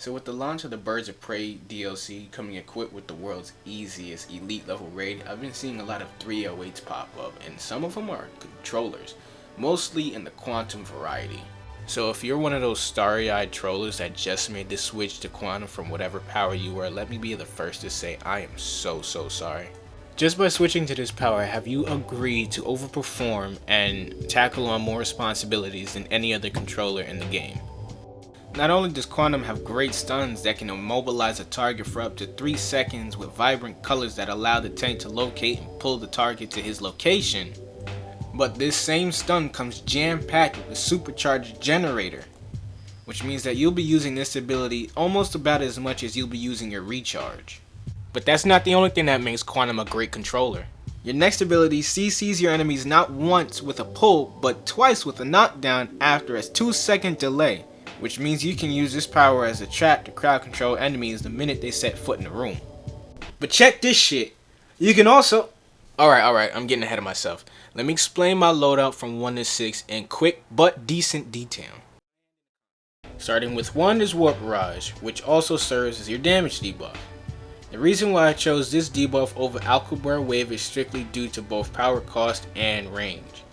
So with the launch of the Birds of Prey DLC coming equipped with the world's easiest elite level raid, I've been seeing a lot of 308s pop up, and some of them are controllers, mostly in the quantum variety. So if you're one of those starry-eyed trollers that just made the switch to quantum from whatever power you were, let me be the first to say I am so sorry. Just by switching to this power, have you agreed to overperform and tackle on more responsibilities than any other controller in the game? Not only does Quantum have great stuns that can immobilize a target for up to 3 seconds with vibrant colors that allow the tank to locate and pull the target to his location, but this same stun comes jam-packed with a supercharged generator, which means that you'll be using this ability almost about as much as you'll be using your recharge. But that's not the only thing that makes Quantum a great controller. Your next ability CCs your enemies not once with a pull, but twice with a knockdown after a 2-second delay, which means you can use this power as a trap to crowd control enemies the minute they set foot in the room. But check this shit, you can also... Alright, I'm getting ahead of myself. Let me explain my loadout from 1 to 6 in quick but decent detail. Starting with 1 is Warp Barrage, which also serves as your damage debuff. The reason why I chose this debuff over Alcubierre Wave is strictly due to both power cost and range.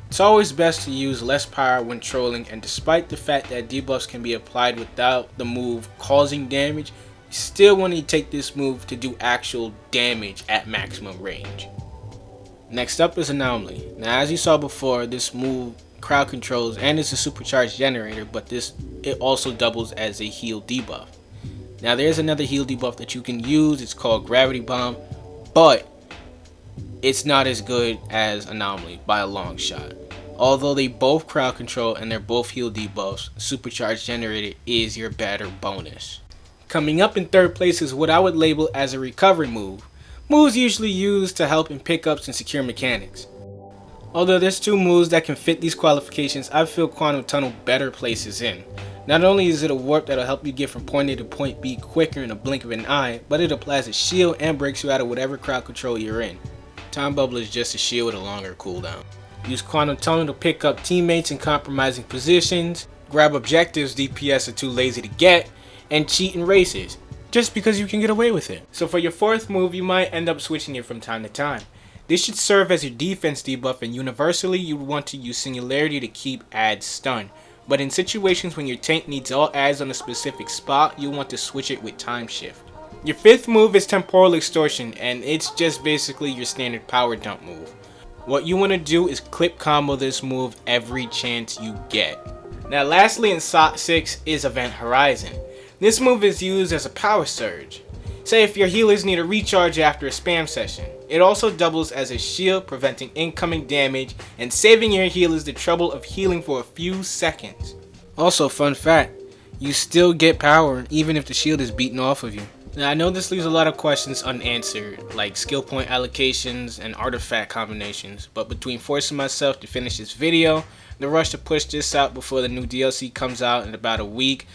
It's always best to use less power when trolling, and despite the fact that debuffs can be applied without the move causing damage, you still want to take this move to do actual damage at maximum range. Next up is Anomaly. Now as you saw before, this move crowd controls and is a supercharged generator, but it also doubles as a heal debuff. Now there's another heal debuff that you can use, it's called Gravity Bomb, but it's not as good as Anomaly by a long shot. Although they both crowd control and they're both heal debuffs, Supercharged Generator is your better bonus. Coming up in third place is what I would label as a recovery move. Moves usually used to help in pickups and secure mechanics. Although there's 2 moves that can fit these qualifications, I feel Quantum Tunnel better places in. Not only is it a warp that'll help you get from point A to point B quicker in a blink of an eye, but it applies a shield and breaks you out of whatever crowd control you're in. Time Bubble is just a shield with a longer cooldown. Use Quantum Tunnel to pick up teammates in compromising positions, grab objectives DPS are too lazy to get, and cheat in races, just because you can get away with it. So for your 4th move, you might end up switching it from time to time. This should serve as your defense debuff, and universally you would want to use Singularity to keep adds stun. But in situations when your tank needs all adds on a specific spot, you'll want to switch it with Time Shift. Your 5th move is Temporal Extortion, and it's just basically your standard power dump move. What you want to do is clip combo this move every chance you get. Now lastly in SOC 6 is Event Horizon. This move is used as a power surge. Say if your healers need a recharge after a spam session. It also doubles as a shield, preventing incoming damage and saving your healers the trouble of healing for a few seconds. Also, fun fact, you still get power even if the shield is beaten off of you. Now I know this leaves a lot of questions unanswered, like skill point allocations and artifact combinations, but between forcing myself to finish this video, the rush to push this out before the new DLC comes out in about a week,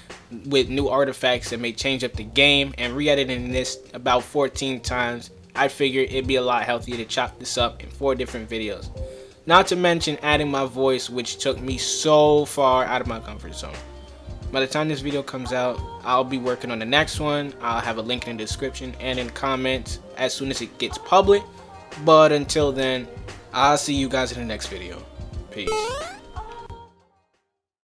with new artifacts that may change up the game, and re-editing this about 14 times, I figured it'd be a lot healthier to chop this up in 4 different videos. Not to mention adding my voice, which took me so far out of my comfort zone. By the time this video comes out, I'll be working on the next one. I'll have a link in the description and in comments as soon as it gets public. But until then, I'll see you guys in the next video. Peace.